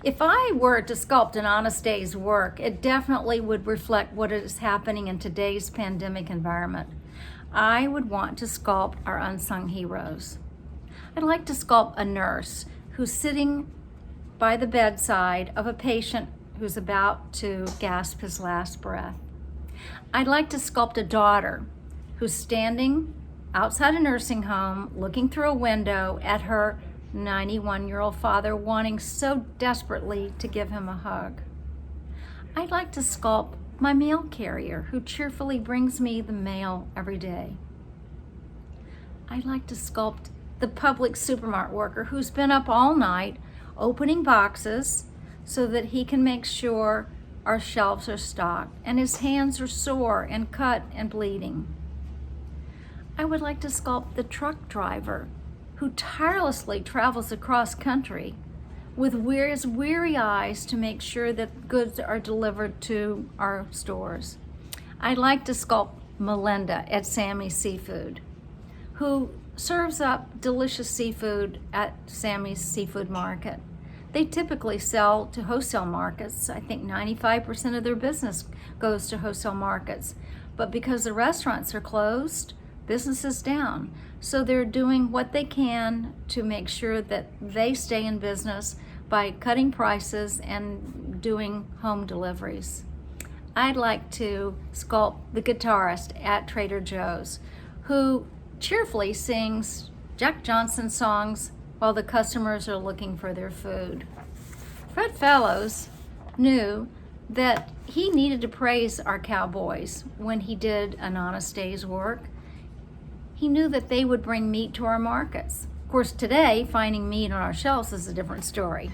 If I were to sculpt an Honest Day's work, it definitely would reflect what is happening in today's pandemic environment. I would want to sculpt our unsung heroes. I'd like to sculpt a nurse who's sitting by the bedside of a patient who's about to gasp his last breath. I'd like to sculpt a daughter who's standing outside a nursing home, looking through a window at her 91-year-old father, wanting so desperately to give him a hug. I'd like to sculpt my mail carrier who cheerfully brings me the mail every day. I'd like to sculpt the public supermarket worker who's been up all night opening boxes so that he can make sure our shelves are stocked, and his hands are sore and cut and bleeding. I would like to sculpt the truck driver who tirelessly travels across country with weary eyes to make sure that goods are delivered to our stores. I'd like to sculpt Melinda at Sammy's Seafood, who serves up delicious seafood at Sammy's Seafood Market. They typically sell to wholesale markets. I think 95% of their business goes to wholesale markets. But because the restaurants are closed, business is down. So they're doing what they can to make sure that they stay in business by cutting prices and doing home deliveries. I'd like to sculpt the guitarist at Trader Joe's who cheerfully sings Jack Johnson songs while the customers are looking for their food. Fred Fellows knew that he needed to praise our cowboys when he did an Honest Day's work. He knew that they would bring meat to our markets. Of course, today, finding meat on our shelves is a different story.